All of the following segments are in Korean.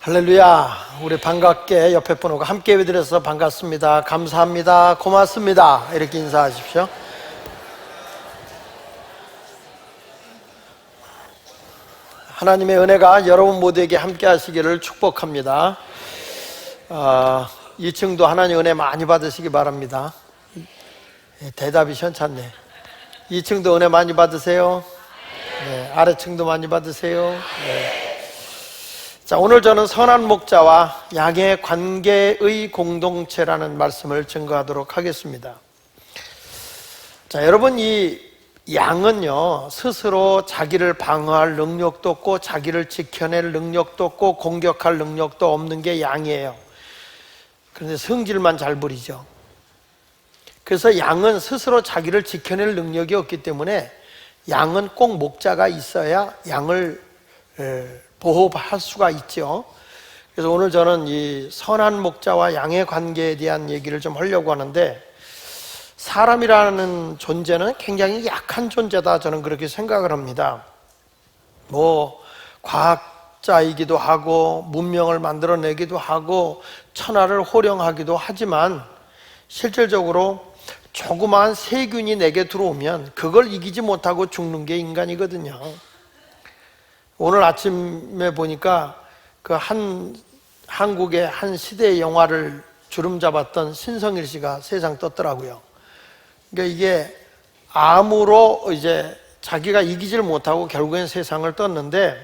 할렐루야. 우리 반갑게 옆에 분하고 함께 예배드려서 반갑습니다. 감사합니다. 고맙습니다. 이렇게 인사하십시오. 하나님의 은혜가 여러분 모두에게 함께 하시기를 축복합니다. 2층도 하나님 은혜 많이 받으시기 바랍니다. 대답이 현찮네. 2층도 은혜 많이 받으세요. 네, 아래층도 많이 받으세요. 네. 자, 오늘 저는 선한 목자와 양의 관계의 공동체라는 말씀을 증거하도록 하겠습니다. 자, 여러분, 이 양은요, 스스로 자기를 방어할 능력도 없고 자기를 지켜낼 능력도 없고 공격할 능력도 없는 게 양이에요. 그런데 성질만 잘 부리죠. 그래서 양은 스스로 자기를 지켜낼 능력이 없기 때문에 양은 꼭 목자가 있어야 양을 보호할 수가 있죠. 그래서 오늘 저는 이 선한 목자와 양의 관계에 대한 얘기를 좀 하려고 하는데, 사람이라는 존재는 굉장히 약한 존재다, 저는 그렇게 생각을 합니다. 과학자이기도 하고 문명을 만들어내기도 하고 천하를 호령하기도 하지만 실질적으로 조그마한 세균이 내게 들어오면 그걸 이기지 못하고 죽는 게 인간이거든요. 오늘 아침에 보니까 한국의 한 시대의 영화를 주름 잡았던 신성일 씨가 세상 떴더라고요. 그러니까 이게 암으로 이제 자기가 이기질 못하고 결국엔 세상을 떴는데,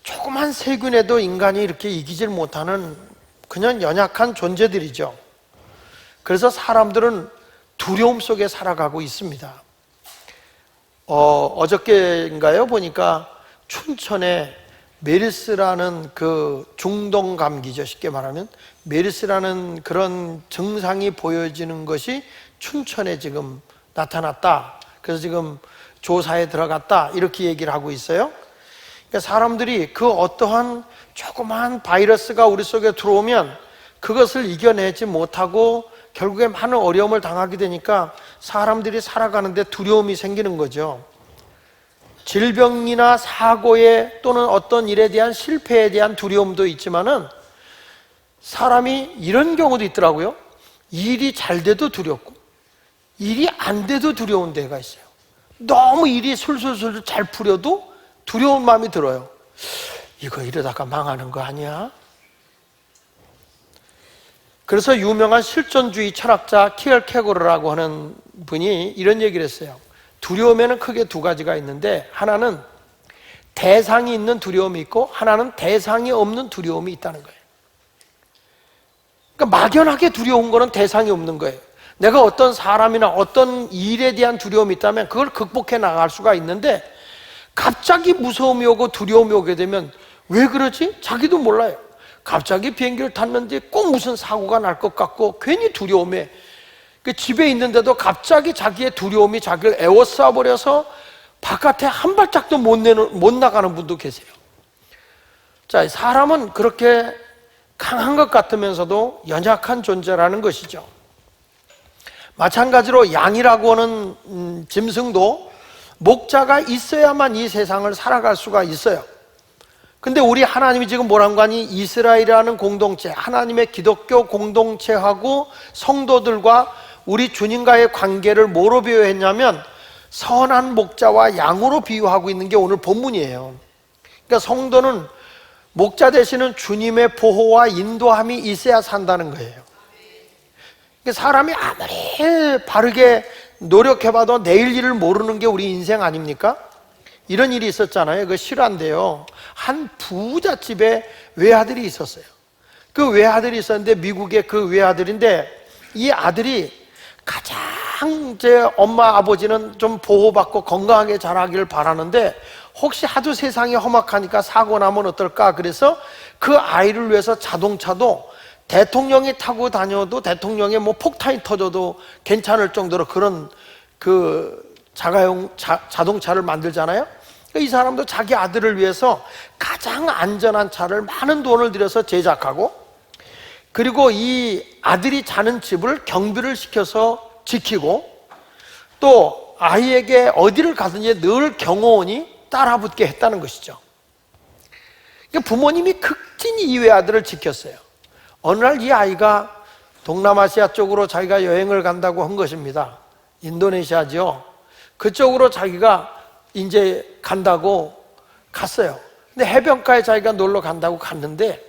조그만 세균에도 인간이 이렇게 이기질 못하는 그냥 연약한 존재들이죠. 그래서 사람들은 두려움 속에 살아가고 있습니다. 어저께인가요? 보니까 춘천에 메르스라는 그 중동 감기죠. 쉽게 말하면 메르스라는 그런 증상이 보여지는 것이 춘천에 지금 나타났다. 그래서 지금 조사에 들어갔다. 이렇게 얘기를 하고 있어요. 그러니까 사람들이 그 어떠한 조그만 바이러스가 우리 속에 들어오면 그것을 이겨내지 못하고 결국에 많은 어려움을 당하게 되니까 사람들이 살아가는데 두려움이 생기는 거죠. 질병이나 사고에 또는 어떤 일에 대한 실패에 대한 두려움도 있지만은 사람이 이런 경우도 있더라고요. 일이 잘 돼도 두렵고 일이 안 돼도 두려운 데가 있어요. 너무 일이 술술술 잘 풀려도 두려운 마음이 들어요. 이거 이러다가 망하는 거 아니야? 그래서 유명한 실존주의 철학자 키얼케고르라고 하는 분이 이런 얘기를 했어요. 두려움에는 크게 두 가지가 있는데, 하나는 대상이 있는 두려움이 있고 하나는 대상이 없는 두려움이 있다는 거예요. 그러니까 막연하게 두려운 거는 대상이 없는 거예요. 내가 어떤 사람이나 어떤 일에 대한 두려움이 있다면 그걸 극복해 나갈 수가 있는데, 갑자기 무서움이 오고 두려움이 오게 되면 왜 그러지? 자기도 몰라요. 갑자기 비행기를 탔는데 꼭 무슨 사고가 날 것 같고 괜히 두려움에, 집에 있는데도 갑자기 자기의 두려움이 자기를 에워싸 버려서 바깥에 한 발짝도 못 나가는 분도 계세요. 자, 사람은 그렇게 강한 것 같으면서도 연약한 존재라는 것이죠. 마찬가지로 양이라고 하는 짐승도 목자가 있어야만 이 세상을 살아갈 수가 있어요. 근데 우리 하나님이 지금 뭐라는 거 아니? 이스라엘이라는 공동체, 하나님의 기독교 공동체하고 성도들과 우리 주님과의 관계를 뭐로 비유했냐면 선한 목자와 양으로 비유하고 있는 게 오늘 본문이에요. 그러니까 성도는 목자 되시는 주님의 보호와 인도함이 있어야 산다는 거예요. 그러니까 사람이 아무리 바르게 노력해봐도 내일 일을 모르는 게 우리 인생 아닙니까? 이런 일이 있었잖아요. 그거 실화인데요. 한 부잣집에 외아들이 있었어요. 그 외아들이 있었는데, 미국의 그 외아들인데, 이 아들이 가장 제 엄마 아버지는 좀 보호받고 건강하게 자라기를 바라는데, 혹시 하도 세상이 험악하니까 사고 나면 어떨까? 그래서 그 아이를 위해서 자동차도 대통령이 타고 다녀도, 대통령의 폭탄이 터져도 괜찮을 정도로 그런 자동차를 만들잖아요. 이 사람도 자기 아들을 위해서 가장 안전한 차를 많은 돈을 들여서 제작하고, 그리고 이 아들이 자는 집을 경비를 시켜서 지키고, 또 아이에게 어디를 가든지 늘 경호원이 따라붙게 했다는 것이죠. 부모님이 극진히 이 외아들을 지켰어요. 어느 날 이 아이가 동남아시아 쪽으로 자기가 여행을 간다고 한 것입니다. 인도네시아죠. 그쪽으로 자기가 이제 간다고 갔어요. 근데 해변가에 자기가 놀러 간다고 갔는데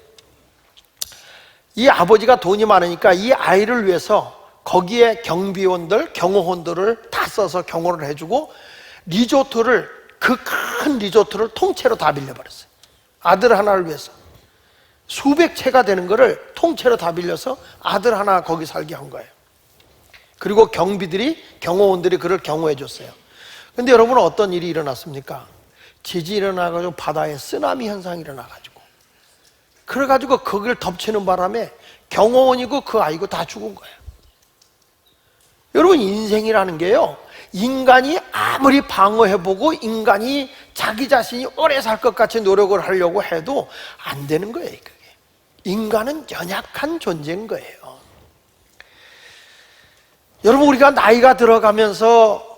이 아버지가 돈이 많으니까 이 아이를 위해서 거기에 경비원들, 경호원들을 다 써서 경호를 해주고 리조트를, 그 큰 리조트를 통째로 다 빌려버렸어요. 아들 하나를 위해서. 수백 채가 되는 거를 통째로 다 빌려서 아들 하나 거기 살게 한 거예요. 그리고 경호원들이 그를 경호해 줬어요. 근데 여러분 어떤 일이 일어났습니까? 지진이 일어나가지고 바다에 쓰나미 현상이 일어나가지고 그래가지고 거기를 덮치는 바람에 경호원이고 그 아이고 다 죽은 거예요. 여러분 인생이라는 게요, 인간이 아무리 방어해보고 인간이 자기 자신이 오래 살 것 같이 노력을 하려고 해도 안 되는 거예요. 그게 인간은 연약한 존재인 거예요. 여러분 우리가 나이가 들어가면서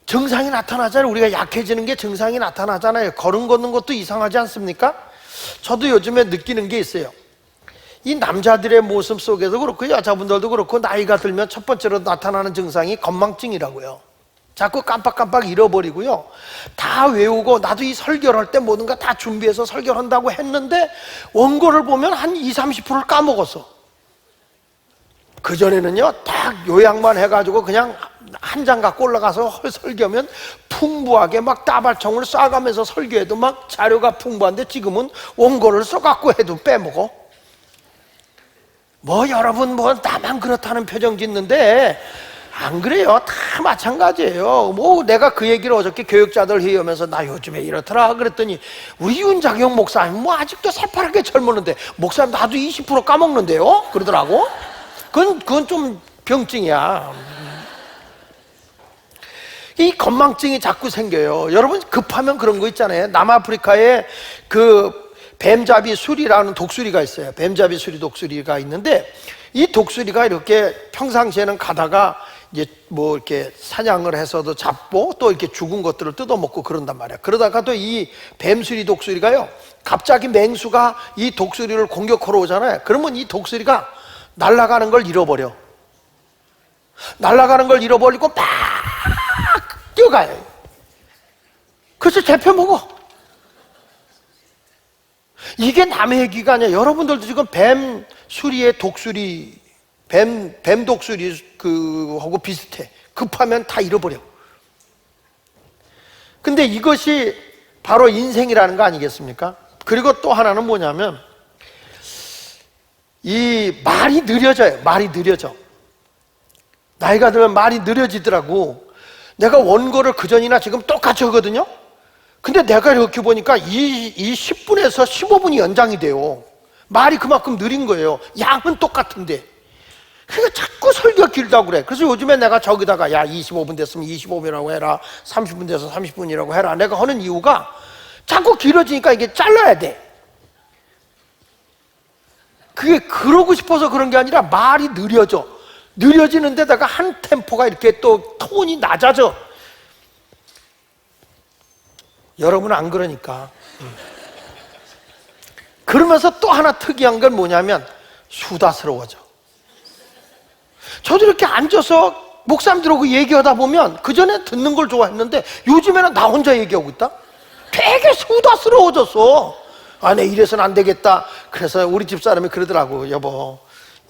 증상이 나타나잖아요. 우리가 약해지는 게 증상이 나타나잖아요. 걸음 걷는 것도 이상하지 않습니까? 저도 요즘에 느끼는 게 있어요. 이 남자들의 모습 속에도 그렇고 여자분들도 그렇고 나이가 들면 첫 번째로 나타나는 증상이 건망증이라고요. 자꾸 깜빡깜빡 잃어버리고요. 다 외우고 나도 이 설교를 할 때 모든 거 다 준비해서 설교를 한다고 했는데 원고를 보면 한 20, 30%를 까먹었어. 그전에는요 딱 요약만 해가지고 그냥 한 장 갖고 올라가서 설교하면 풍부하게 막 따발총을 쏴가면서 설교해도 막 자료가 풍부한데 지금은 원고를 써갖고 해도 빼먹어. 뭐 여러분 뭐 나만 그렇다는 표정 짓는데 안 그래요. 다 마찬가지예요. 뭐 내가 그 얘기를 어저께 교육자들 회의하면서 나 요즘에 이렇더라 그랬더니 우리 윤장영 목사님 뭐 아직도 새파랗게 젊었는데 목사님 나도 20% 까먹는데요 그러더라고. 그건 좀 병증이야. 이 건망증이 자꾸 생겨요. 여러분 급하면 그런 거 있잖아요. 남아프리카에 그 뱀잡이 수리라는 독수리가 있어요. 뱀잡이 수리 독수리가 있는데 이 독수리가 이렇게 평상시에는 가다가 이제 뭐 이렇게 사냥을 해서도 잡고 또 이렇게 죽은 것들을 뜯어먹고 그런단 말이야. 그러다가 또 이 뱀수리 독수리가요 갑자기 맹수가 이 독수리를 공격하러 오잖아요. 그러면 이 독수리가 날아가는 걸 잃어버려. 날아가는 걸 잃어버리고 막 뛰어가요. 그래서 잡혀먹어. 이게 남의 얘기가 아니야. 여러분들도 지금 뱀 수리의 독수리, 뱀 독수리 하고 비슷해. 급하면 다 잃어버려. 근데 이것이 바로 인생이라는 거 아니겠습니까? 그리고 또 하나는 뭐냐면 이 말이 느려져요. 말이 느려져. 나이가 들면 말이 느려지더라고. 내가 원고를 그전이나 지금 똑같이 하거든요. 근데 내가 이렇게 보니까 이 10분에서 15분이 연장이 돼요. 말이 그만큼 느린 거예요. 양은 똑같은데. 그러니까 자꾸 설교가 길다고 그래. 그래서 요즘에 내가 저기다가 야 25분 됐으면 25분이라고 해라, 30분 돼서 30분이라고 해라. 내가 하는 이유가 자꾸 길어지니까 이게 잘라야 돼. 그게 그러고 싶어서 그런 게 아니라 말이 느려져. 느려지는 데다가 한 템포가 이렇게 또 톤이 낮아져. 여러분은 안 그러니까. 그러면서 또 하나 특이한 건 뭐냐면 수다스러워져. 저도 이렇게 앉아서 목사님들하고 얘기하다 보면 그전에 듣는 걸 좋아했는데 요즘에는 나 혼자 얘기하고 있다? 되게 수다스러워졌어. 아, 내 이래서는 안 되겠다. 그래서 우리 집사람이 그러더라고. 여보,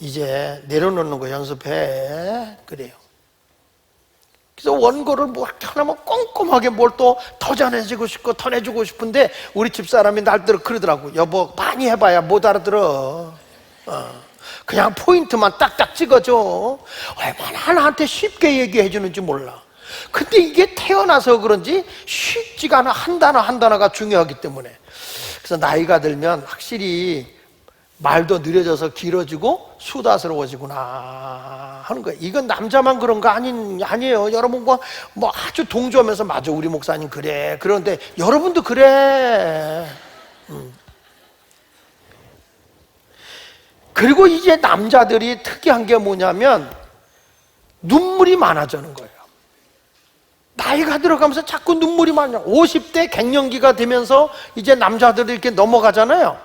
이제 내려놓는 거 연습해. 그래요. 그래서 원고를 뭐 하나만 꼼꼼하게 뭘 또 더 전해주고 싶고 더 내주고 싶은데 우리 집사람이 날들어 그러더라고. 여보, 많이 해봐야 못 알아들어. 그냥 포인트만 딱딱 찍어줘. 얼마나 하나한테 쉽게 얘기해 주는지 몰라. 근데 이게 태어나서 그런지 쉽지가 않아. 한 단어 한 단어가 중요하기 때문에. 그래서 나이가 들면 확실히 말도 느려져서 길어지고 수다스러워지구나 하는 거예요. 이건 남자만 그런 거 아니에요. 여러분과 뭐 아주 동조하면서 맞아, 우리 목사님 그래. 그런데 여러분도 그래. 그리고 이제 남자들이 특이한 게 뭐냐면 눈물이 많아지는 거예요. 나이가 들어가면서 자꾸 눈물이 많아. 50대 갱년기가 되면서 이제 남자들이 이렇게 넘어가잖아요.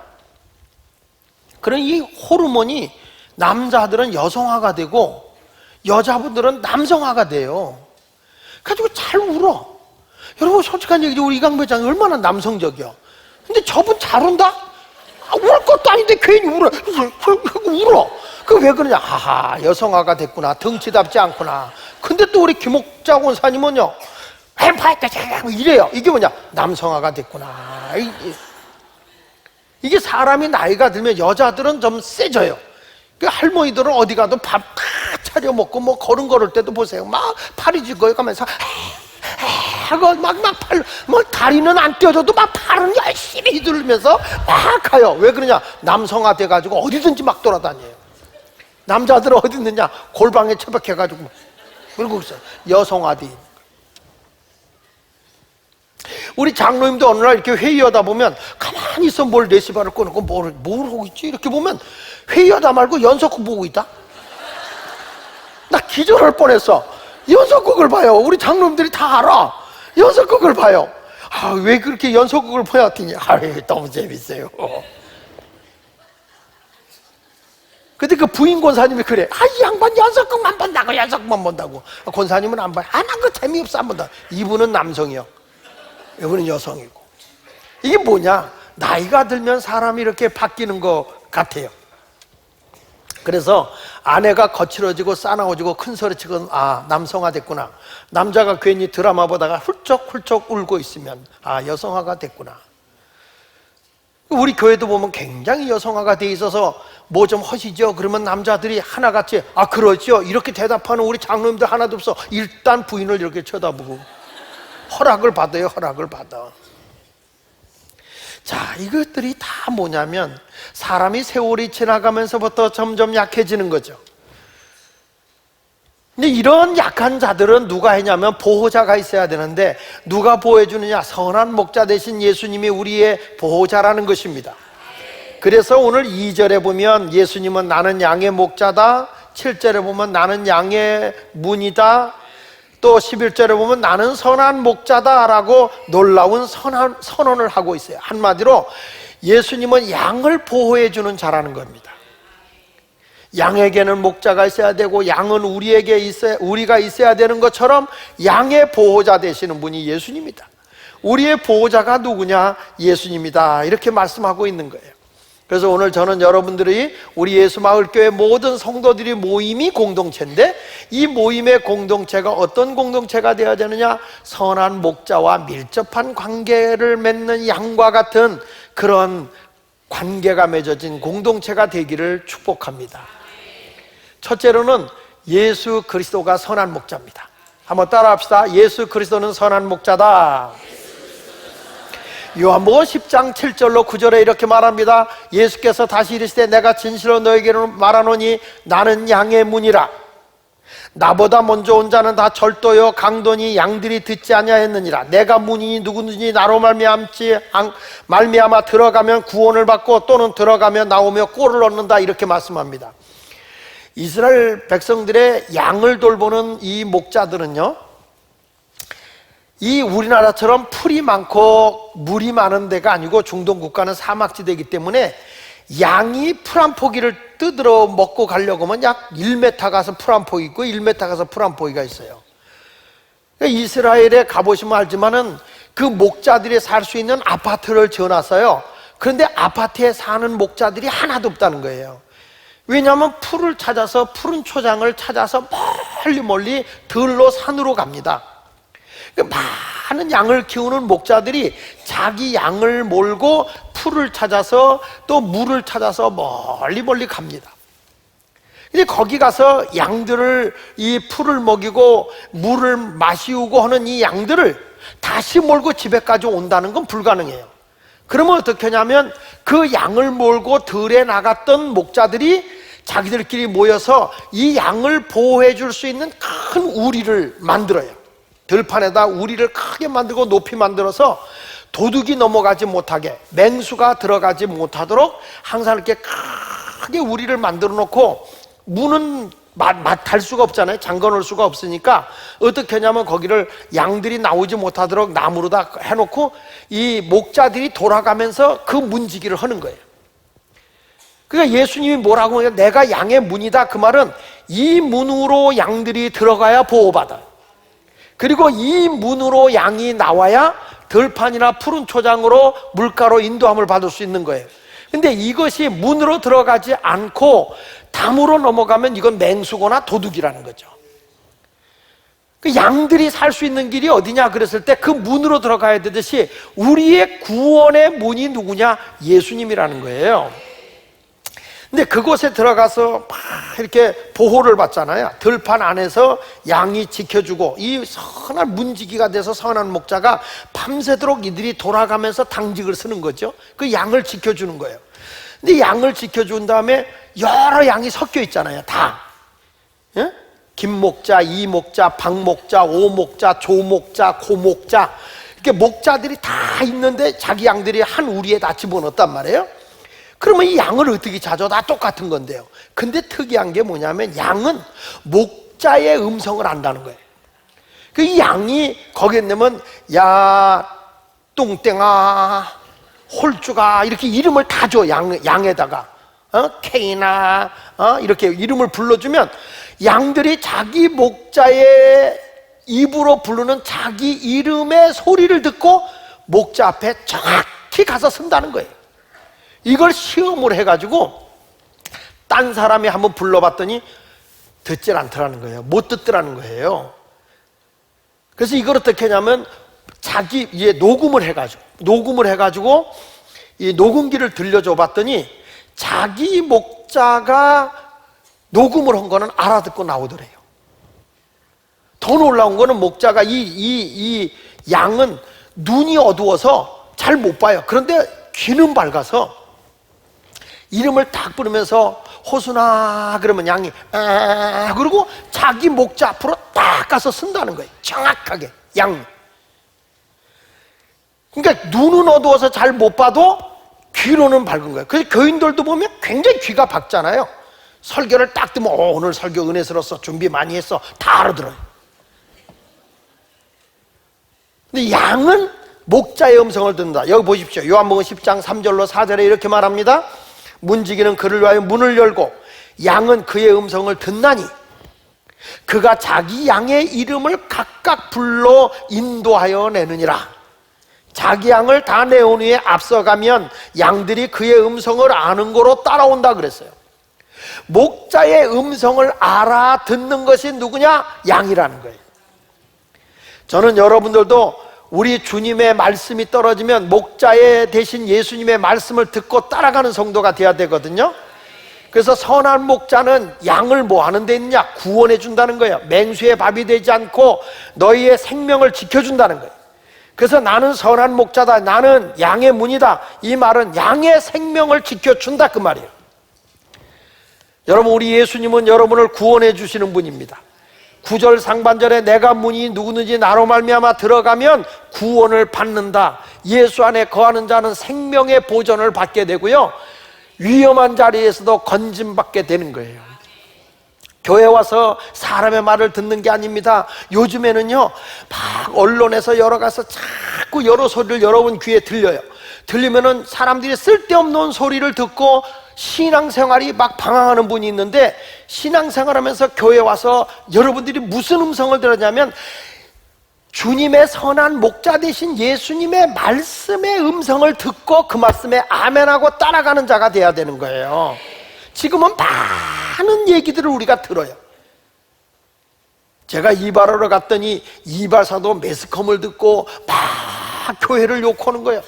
그런 이 호르몬이 남자들은 여성화가 되고 여자분들은 남성화가 돼요. 가지고 잘 울어. 여러분 솔직한 얘기죠. 우리 이강 회장이 얼마나 남성적이야. 근데 저분 잘 운다? 울 것도 아닌데 괜히 울어. 울어. 그 왜 그러냐? 하하, 여성화가 됐구나. 덩치답지 않구나. 근데 또 우리 김옥자 권사님은요, 이래요. 이게 뭐냐? 남성화가 됐구나. 이게 사람이 나이가 들면 여자들은 좀 세져요. 그 할머니들은 어디 가도 밥 다 차려 먹고 뭐 걸을 때도 보세요. 막 팔이 쥐고 가면서 하고 막 팔, 뭐 다리는 안 떼어줘도 막 팔은 열심히 휘두르면서 막 가요. 왜 그러냐? 남성화 돼가지고 어디든지 막 돌아다녀요. 남자들은 어디 있느냐? 골방에 처박혀가지고 그러고 있어요. 여성화돼. 우리 장로님도 어느 날 이렇게 회의하다 보면 가만히 있어 뭘 레시바를 꺼놓고 뭘 하고 있지? 이렇게 보면 회의하다 말고 연속극 보고 있다? 나 기절할 뻔했어. 연속극을 봐요. 우리 장로님들이 다 알아. 연속극을 봐요. 아, 왜 그렇게 연속극을 보였더니 너무 재밌어요. 근데 그 부인 권사님이 그래. 이 양반 연속극만 본다고, 연속극만 본다고. 권사님은 안 봐요. 난 그거 재미없어, 안 본다. 이분은 남성이요. 이분은 여성이고. 이게 뭐냐? 나이가 들면 사람이 이렇게 바뀌는 것 같아요. 그래서 아내가 거칠어지고 싸나워지고 큰 소리치고 남성화 됐구나. 남자가 괜히 드라마 보다가 훌쩍훌쩍 울고 있으면 여성화가 됐구나. 우리 교회도 보면 굉장히 여성화가 돼 있어서 뭐 좀 하시죠? 그러면 남자들이 하나같이 그러죠. 이렇게 대답하는 우리 장로님들 하나도 없어. 일단 부인을 이렇게 쳐다보고 허락을 받아요. 허락을 받아. 자, 이것들이 다 뭐냐면 사람이 세월이 지나가면서부터 점점 약해지는 거죠. 근데 이런 약한 자들은 누가 했냐면 보호자가 있어야 되는데 누가 보호해주느냐? 선한 목자 되신 예수님이 우리의 보호자라는 것입니다. 그래서 오늘 2절에 보면 예수님은 나는 양의 목자다. 7절에 보면 나는 양의 문이다. 또 11절에 보면 나는 선한 목자다 라고 놀라운 선언을 하고 있어요. 한마디로 예수님은 양을 보호해주는 자라는 겁니다. 양에게는 목자가 있어야 되고 양은 우리가 있어야 되는 것처럼 양의 보호자 되시는 분이 예수님이다. 우리의 보호자가 누구냐? 예수님이다. 이렇게 말씀하고 있는 거예요. 그래서 오늘 저는 여러분들이 우리 예수마을교회 모든 성도들이 모임이 공동체인데 이 모임의 공동체가 어떤 공동체가 되어야 되느냐? 선한 목자와 밀접한 관계를 맺는 양과 같은 그런 관계가 맺어진 공동체가 되기를 축복합니다. 첫째로는 예수 그리스도가 선한 목자입니다. 한번 따라합시다. 예수 그리스도는 선한 목자다. 요한복음 10장 7절로 9절에 이렇게 말합니다. 예수께서 다시 이르시되 내가 진실로 너에게로 말하노니 나는 양의 문이라. 나보다 먼저 온 자는 다 절도요 강도니 양들이 듣지 아니하였느니라. 내가 문이니 누구든지 나로 말미암아 들어가면 구원을 받고 또는 들어가면 나오며 꼴을 얻는다. 이렇게 말씀합니다. 이스라엘 백성들의 양을 돌보는 이 목자들은요, 이 우리나라처럼 풀이 많고 물이 많은 데가 아니고 중동 국가는 사막지대이기 때문에 양이 풀 한 포기를 뜯으러 먹고 가려고 하면 약 1m 가서 풀 한 포기 있고 1m 가서 풀 한 포기가 있어요. 이스라엘에 가보시면 알지만은 그 목자들이 살 수 있는 아파트를 지어놨어요. 그런데 아파트에 사는 목자들이 하나도 없다는 거예요. 왜냐하면 풀을 찾아서 푸른 초장을 찾아서 멀리 들로 산으로 갑니다. 많은 양을 키우는 목자들이 자기 양을 몰고 풀을 찾아서 또 물을 찾아서 멀리 갑니다. 근데 거기 가서 양들을 이 풀을 먹이고 물을 마시우고 하는 이 양들을 다시 몰고 집에까지 온다는 건 불가능해요. 그러면 어떻게 하냐면 그 양을 몰고 들에 나갔던 목자들이 자기들끼리 모여서 이 양을 보호해 줄 수 있는 큰 우리를 만들어요. 들판에다 우리를 크게 만들고 높이 만들어서 도둑이 넘어가지 못하게, 맹수가 들어가지 못하도록 항상 이렇게 크게 우리를 만들어 놓고 문은 달 수가 없잖아요. 잠궈 놓을 수가 없으니까 어떻게 하냐면 거기를 양들이 나오지 못하도록 나무로 다 해놓고 이 목자들이 돌아가면서 그 문지기를 하는 거예요. 그러니까 예수님이 뭐라고 해요? 내가 양의 문이다. 그 말은 이 문으로 양들이 들어가야 보호받아요. 그리고 이 문으로 양이 나와야 들판이나 푸른 초장으로 물가로 인도함을 받을 수 있는 거예요. 근데 이것이 문으로 들어가지 않고 담으로 넘어가면 이건 맹수거나 도둑이라는 거죠. 그 양들이 살 수 있는 길이 어디냐 그랬을 때 그 문으로 들어가야 되듯이 우리의 구원의 문이 누구냐? 예수님이라는 거예요. 근데 그곳에 들어가서 막 이렇게 보호를 받잖아요. 들판 안에서 양이 지켜주고 이 선한 문지기가 돼서 선한 목자가 밤새도록 이들이 돌아가면서 당직을 쓰는 거죠. 그 양을 지켜주는 거예요. 근데 양을 지켜준 다음에 여러 양이 섞여 있잖아요. 다. 예? 김목자, 이목자, 박목자, 오목자, 조목자, 고목자, 이렇게 목자들이 다 있는데 자기 양들이 한 우리에 다 집어넣었단 말이에요. 그러면 이 양을 어떻게 찾아? 다 똑같은 건데요. 근데 특이한 게 뭐냐면 양은 목자의 음성을 안다는 거예요. 그 이 양이 거기에 넣으면 야 뚱땡아 홀쭉아 이렇게 이름을 다 줘. 양에다가 케이나 이렇게 이름을 불러주면 양들이 자기 목자의 입으로 부르는 자기 이름의 소리를 듣고 목자 앞에 정확히 가서 선다는 거예요. 이걸 시험을 해가지고 딴 사람이 한번 불러봤더니 듣질 않더라는 거예요. 못 듣더라는 거예요. 그래서 이걸 어떻게 하냐면 자기 녹음을 해가지고 이 녹음기를 들려줘 봤더니 자기 목자가 녹음을 한 거는 알아듣고 나오더래요. 더 놀라운 거는 목자가 이 양은 눈이 어두워서 잘 못 봐요. 그런데 귀는 밝아서 이름을 딱 부르면서 호순아 그러면 양이 그러고 자기 목자 앞으로 딱 가서 쓴다는 거예요. 정확하게 양. 그러니까 눈은 어두워서 잘 못 봐도 귀로는 밝은 거예요. 그래서 교인들도 보면 굉장히 귀가 밝잖아요. 설교를 딱 듣면 오늘 설교 은혜스러웠어, 준비 많이 했어, 다 알아들어요. 근데 양은 목자의 음성을 듣는다. 여기 보십시오. 요한복음 10장 3절로 4절에 이렇게 말합니다. 문지기는 그를 위하여 문을 열고 양은 그의 음성을 듣나니 그가 자기 양의 이름을 각각 불러 인도하여 내느니라. 자기 양을 다 내온 후에 앞서가면 양들이 그의 음성을 아는 거로 따라온다 그랬어요. 목자의 음성을 알아듣는 것이 누구냐? 양이라는 거예요. 저는 여러분들도 우리 주님의 말씀이 떨어지면 목자의 대신 예수님의 말씀을 듣고 따라가는 성도가 돼야 되거든요. 그래서 선한 목자는 양을 뭐 하는 데 있느냐? 구원해 준다는 거예요. 맹수의 밥이 되지 않고 너희의 생명을 지켜준다는 거예요. 그래서 나는 선한 목자다, 나는 양의 문이다, 이 말은 양의 생명을 지켜준다 그 말이에요. 여러분, 우리 예수님은 여러분을 구원해 주시는 분입니다. 9절 상반절에 내가 문이 누구든지 나로 말미암아 들어가면 구원을 받는다. 예수 안에 거하는 자는 생명의 보전을 받게 되고요, 위험한 자리에서도 건짐받게 되는 거예요. 교회 와서 사람의 말을 듣는 게 아닙니다. 요즘에는요 막 언론에서 여러 가서 자꾸 여러 소리를 여러분 귀에 들려요. 들리면은 사람들이 쓸데없는 소리를 듣고 신앙생활이 막 방황하는 분이 있는데, 신앙생활하면서 교회 와서 여러분들이 무슨 음성을 들었냐면 주님의 선한 목자 되신 예수님의 말씀의 음성을 듣고 그 말씀에 아멘하고 따라가는 자가 돼야 되는 거예요. 지금은 많은 얘기들을 우리가 들어요. 제가 이발하러 갔더니 이발사도 매스컴을 듣고 막 교회를 욕하는 거예요.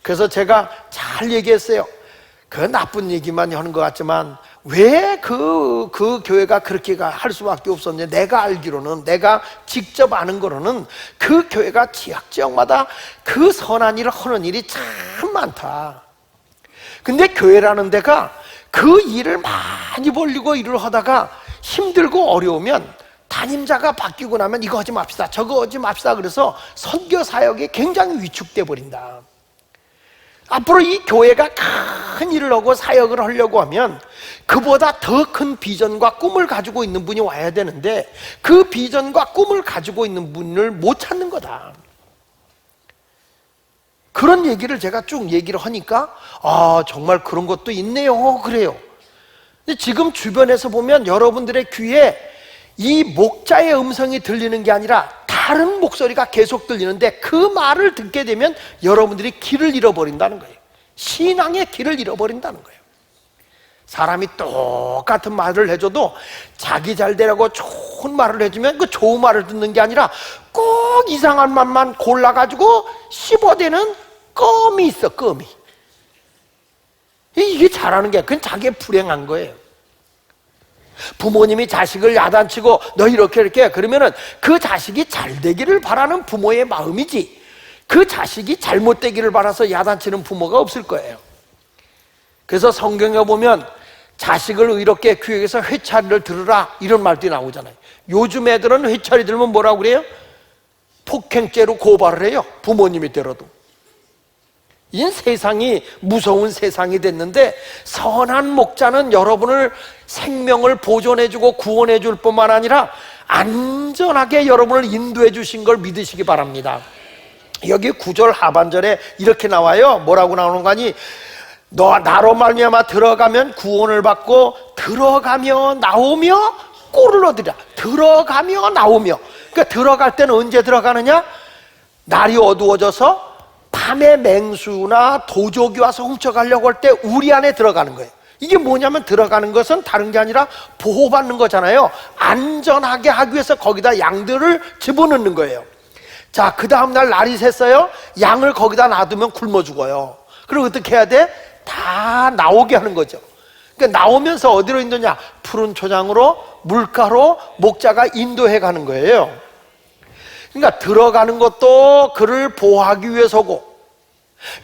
그래서 제가 잘 얘기했어요. 그 나쁜 얘기만 하는 것 같지만 왜 그 교회가 그렇게 할 수밖에 없었냐. 내가 알기로는, 내가 직접 아는 거로는 그 교회가 지역마다 그 선한 일을 하는 일이 참 많다. 근데 교회라는 데가 그 일을 많이 벌리고 일을 하다가 힘들고 어려우면 담임자가 바뀌고 나면 이거 하지 맙시다, 저거 하지 맙시다, 그래서 선교 사역이 굉장히 위축돼 버린다. 앞으로 이 교회가 큰 일을 하고 사역을 하려고 하면 그보다 더 큰 비전과 꿈을 가지고 있는 분이 와야 되는데 그 비전과 꿈을 가지고 있는 분을 못 찾는 거다. 그런 얘기를 제가 쭉 얘기를 하니까 정말 그런 것도 있네요. 그래요. 근데 지금 주변에서 보면 여러분들의 귀에 이 목자의 음성이 들리는 게 아니라 다른 목소리가 계속 들리는데 그 말을 듣게 되면 여러분들이 길을 잃어버린다는 거예요. 신앙의 길을 잃어버린다는 거예요. 사람이 똑같은 말을 해줘도 자기 잘 되라고 좋은 말을 해주면 그 좋은 말을 듣는 게 아니라 꼭 이상한 말만 골라가지고 씹어대는 껌이 있어. 껌이. 이게 잘하는 게 그건 자기의 불행한 거예요. 부모님이 자식을 야단치고 너 이렇게 그러면은 그 자식이 잘 되기를 바라는 부모의 마음이지 그 자식이 잘못되기를 바라서 야단치는 부모가 없을 거예요. 그래서 성경에 보면 자식을 의롭게 교육해서 회차리를 들으라 이런 말도 나오잖아요. 요즘 애들은 회차리 들으면 뭐라고 그래요? 폭행죄로 고발을 해요. 부모님이 때려도. 이젠 세상이 무서운 세상이 됐는데 선한 목자는 여러분을 생명을 보존해주고 구원해줄 뿐만 아니라 안전하게 여러분을 인도해 주신 걸 믿으시기 바랍니다. 여기 9절 하반절에 이렇게 나와요. 뭐라고 나오는 거니? 너 나로 말미암아 들어가면 구원을 받고 들어가며 나오며 꼴을 얻으리라. 들어가며 나오며. 그러니까 들어갈 때는 언제 들어가느냐? 날이 어두워져서 밤에 맹수나 도적이 와서 훔쳐가려고 할 때 우리 안에 들어가는 거예요. 이게 뭐냐면 들어가는 것은 다른 게 아니라 보호받는 거잖아요. 안전하게 하기 위해서 거기다 양들을 집어넣는 거예요. 자, 그 다음날 날이 샜어요. 양을 거기다 놔두면 굶어 죽어요. 그리고 어떻게 해야 돼? 다 나오게 하는 거죠. 그러니까 나오면서 어디로 인도냐? 푸른 초장으로 물가로 목자가 인도해 가는 거예요. 그러니까 들어가는 것도 그를 보호하기 위해서고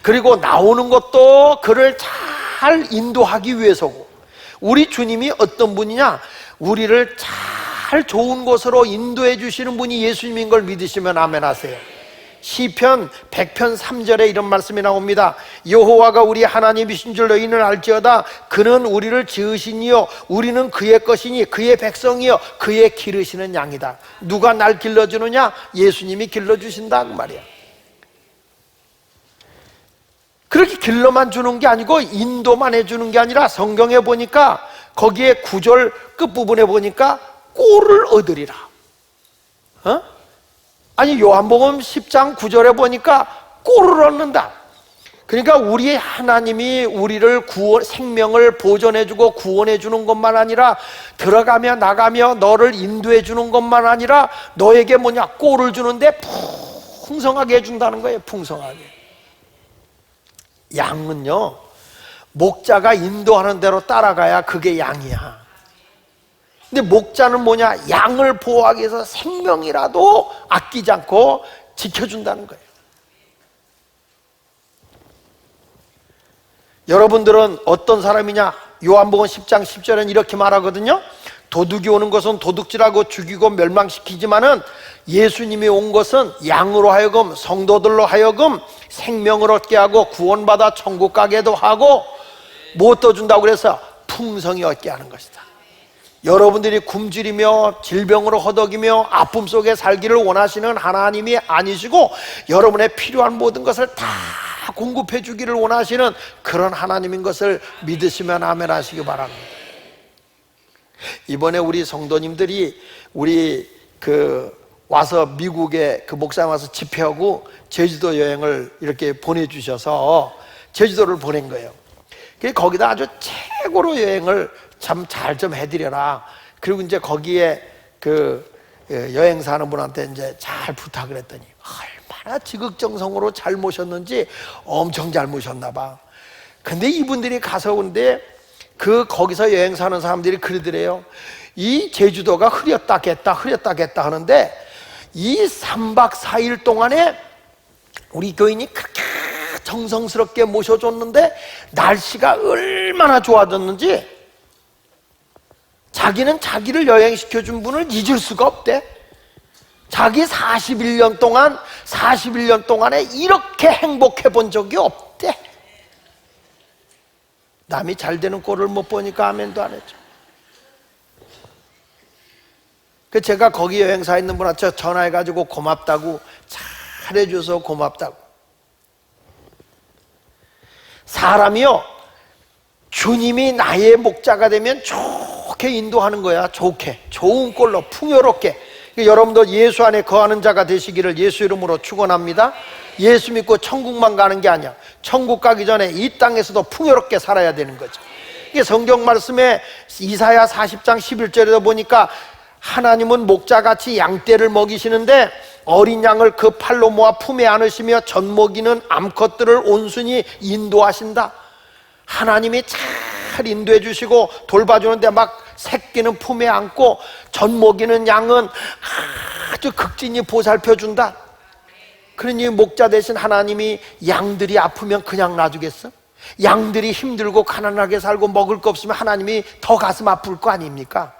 그리고 나오는 것도 그를 잘 인도하기 위해서고 우리 주님이 어떤 분이냐? 우리를 잘 좋은 곳으로 인도해 주시는 분이 예수님인 걸 믿으시면 아멘 하세요. 시편 100편 3절에 이런 말씀이 나옵니다. 여호와가 우리 하나님이신 줄 너희는 알지어다. 그는 우리를 지으시니요 우리는 그의 것이니 그의 백성이요 그의 기르시는 양이다. 누가 날 길러주느냐? 예수님이 길러주신다 그 말이야. 그렇게 길러만 주는 게 아니고 인도만 해주는 게 아니라 성경에 보니까 거기에 9절 끝부분에 보니까 꼴을 얻으리라. 아니 요한복음 10장 9절에 보니까 꼴을 얻는다. 그러니까 우리 하나님이 우리를 생명을 보존해주고 구원해주는 것만 아니라 들어가며 나가며 너를 인도해주는 것만 아니라 너에게 뭐냐? 꼴을 주는데 풍성하게 해준다는 거예요. 풍성하게. 양은요 목자가 인도하는 대로 따라가야 그게 양이야. 근데 목자는 뭐냐? 양을 보호하기 위해서 생명이라도 아끼지 않고 지켜준다는 거예요. 여러분들은 어떤 사람이냐? 요한복음 10장 10절엔 이렇게 말하거든요. 도둑이 오는 것은 도둑질하고 죽이고 멸망시키지만은 예수님이 온 것은 양으로 하여금 성도들로 하여금 생명을 얻게 하고 구원받아 천국 가게도 하고 뭐 또 준다고 그래서 풍성히 얻게 하는 것이다. 여러분들이 굶주리며 질병으로 허덕이며 아픔 속에 살기를 원하시는 하나님이 아니시고 여러분의 필요한 모든 것을 다 공급해 주기를 원하시는 그런 하나님인 것을 믿으시면 아멘 하시기 바랍니다. 이번에 우리 성도님들이 우리 와서 미국에 목사님 와서 집회하고 제주도 여행을 이렇게 보내주셔서 제주도를 보낸 거예요. 거기다 아주 최고로 여행을 참 잘 좀 해드려라. 그리고 이제 거기에 여행사 하는 분한테 이제 잘 부탁을 했더니 얼마나 지극정성으로 잘 모셨는지 엄청 잘 모셨나 봐. 근데 이분들이 가서 근데 거기서 여행사 하는 사람들이 그러더래요. 이 제주도가 흐렸다 겠다 하는데 이 3박 4일 동안에 우리 교인이 그렇게 정성스럽게 모셔줬는데 날씨가 얼마나 좋아졌는지 자기는 자기를 여행시켜준 분을 잊을 수가 없대. 자기 41년 동안에 이렇게 행복해 본 적이 없대. 남이 잘 되는 꼴을 못 보니까 아멘도 안 했죠. 그 제가 거기 여행사에 있는 분한테 전화해가지고 고맙다고, 잘해줘서 고맙다고. 사람이요, 주님이 나의 목자가 되면 좋게 인도하는 거야. 좋게, 좋은 꼴로 풍요롭게. 여러분도 예수 안에 거하는 자가 되시기를 예수 이름으로 축원합니다. 예수 믿고 천국만 가는 게 아니야. 천국 가기 전에 이 땅에서도 풍요롭게 살아야 되는 거죠. 이게 성경 말씀에 이사야 40장 11절에도 보니까 하나님은 목자같이 양떼를 먹이시는데 어린 양을 그 팔로 모아 품에 안으시며 젖먹이는 암컷들을 온순히 인도하신다. 하나님이 잘 인도해 주시고 돌봐주는데 막 새끼는 품에 안고 젖먹이는 양은 아주 극진히 보살펴 준다. 그러니 목자 대신 하나님이 양들이 아프면 그냥 놔주겠어? 양들이 힘들고 가난하게 살고 먹을 거 없으면 하나님이 더 가슴 아플 거 아닙니까?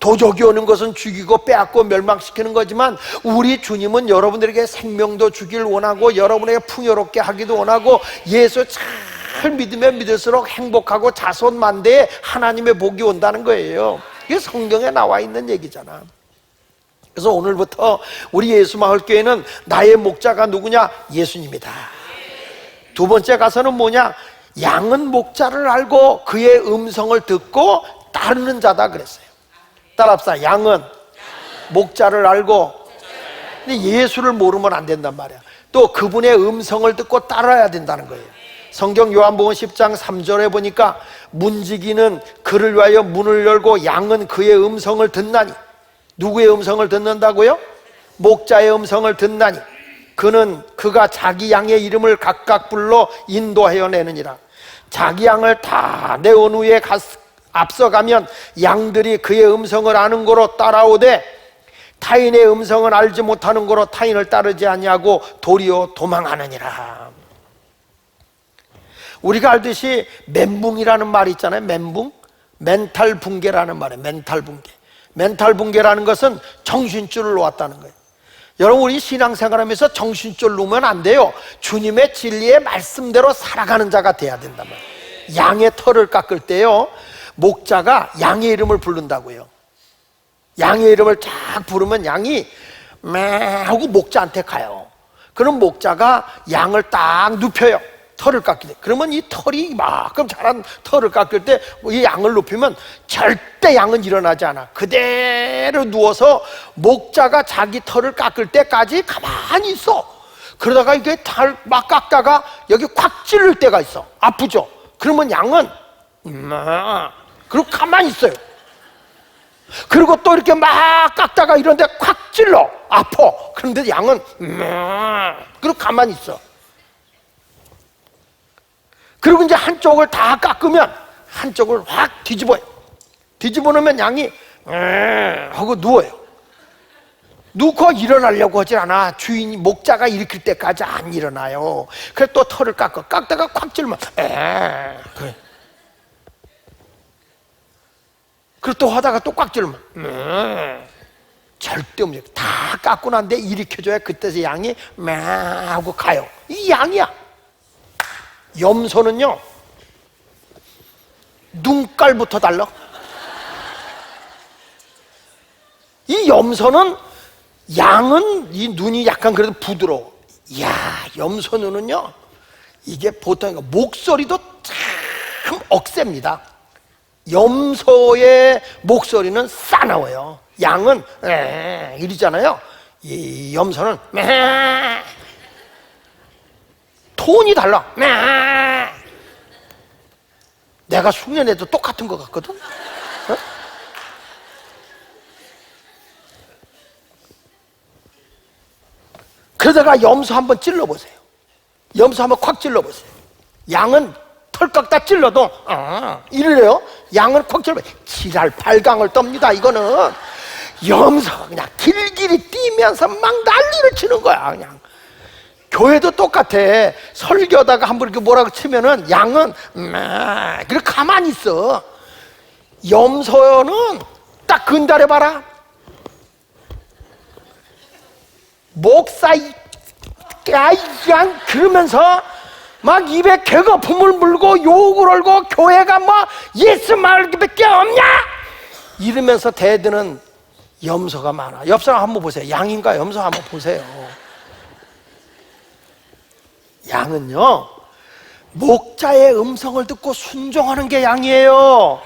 도적이 오는 것은 죽이고 빼앗고 멸망시키는 거지만 우리 주님은 여러분들에게 생명도 주길 원하고 여러분에게 풍요롭게 하기도 원하고 예수 잘 믿으면 믿을수록 행복하고 자손만대에 하나님의 복이 온다는 거예요. 이게 성경에 나와 있는 얘기잖아. 그래서 오늘부터 우리 예수마을교회는 나의 목자가 누구냐? 예수님이다. 두 번째 가서는 뭐냐? 양은 목자를 알고 그의 음성을 듣고 따르는 자다 그랬어요. 따라합시다. 양은 목자를 알고, 근데 예수를 모르면 안 된단 말이야. 또 그분의 음성을 듣고 따라야 된다는 거예요. 성경 요한복음 10장 3절에 보니까 문지기는 그를 위하여 문을 열고 양은 그의 음성을 듣나니. 누구의 음성을 듣는다고요? 목자의 음성을 듣나니 그가 자기 양의 이름을 각각 불러 인도하여 내느니라. 자기 양을 다 내온 후에 앞서가면 양들이 그의 음성을 아는 거로 따라오되 타인의 음성은 알지 못하는 거로 타인을 따르지 아니하고 도리어 도망하느니라. 우리가 알듯이 멘붕이라는 말이 있잖아요. 멘붕, 멘탈 붕괴라는 말이에요. 멘탈 붕괴. 멘탈 붕괴라는 것은 정신줄을 놓았다는 거예요. 여러분, 우리 신앙생활하면서 정신줄 놓으면 안 돼요. 주님의 진리의 말씀대로 살아가는 자가 돼야 된단 말이에요. 양의 털을 깎을 때요, 목자가 양의 이름을 부른다고요. 양의 이름을 쫙 부르면 양이 매 하고 목자한테 가요. 그럼 목자가 양을 딱 눕혀요. 털을 깎일 때. 그러면 이 털이 이만큼 자란 털을 깎을 때 이 양을 눕히면 절대 양은 일어나지 않아. 그대로 누워서 목자가 자기 털을 깎을 때까지 가만히 있어. 그러다가 이게 털 막 깎다가 여기 콱 찌를 때가 있어. 아프죠? 그러면 양은 그리고 가만히 있어요. 그리고 또 이렇게 막 깎다가 이런데 콱 찔러. 아파. 그런데 양은 그리고 가만히 있어. 그리고 이제 한쪽을 다 깎으면 한쪽을 확 뒤집어요. 뒤집어 놓으면 양이 하고 누워요. 누워 일어나려고 하질 않아. 주인이 목자가 일으킬 때까지 안 일어나요. 그래서 또 털을 깎다가 콱 찔면 그래. 그리고 또 하다가 또 꽉 찔면 절대 움직여. 다 깎고 난데 일으켜줘야 그때서 양이 하고 가요. 이 양이야. 염소는요, 눈깔부터 달라. 이 염소는, 양은 이 눈이 약간 그래도 부드러워. 이야, 염소 눈은요, 이게 보통 목소리도 참 억셉니다. 염소의 목소리는 싸나워요. 양은 이러잖아요. 이 염소는 톤이 달라. 내가 흉내내도 똑같은 것 같거든. 어? 그러다가 염소 한번 찔러보세요. 염소 한번 콱 찔러보세요. 양은 털 깎다 찔러도 이래요. 양은 콱 찔러 지랄 발광을 떱니다. 이거는 염소가 그냥 길길이 뛰면서 막 난리를 치는 거야. 그냥 교회도 똑같아. 설교하다가 한번 이렇게 뭐라고 치면은 양은 그렇게 가만히 있어. 염소는 딱 근달해 봐라. 목사 그냥 그러면서 막 입에 개거품을 물고 욕을 얼고 교회가 뭐 예수 말밖에 없냐 이러면서 대드는 염소가 많아. 옆 사람 한번 보세요. 양인가 염소 한번 보세요. 양은요 목자의 음성을 듣고 순종하는 게 양이에요.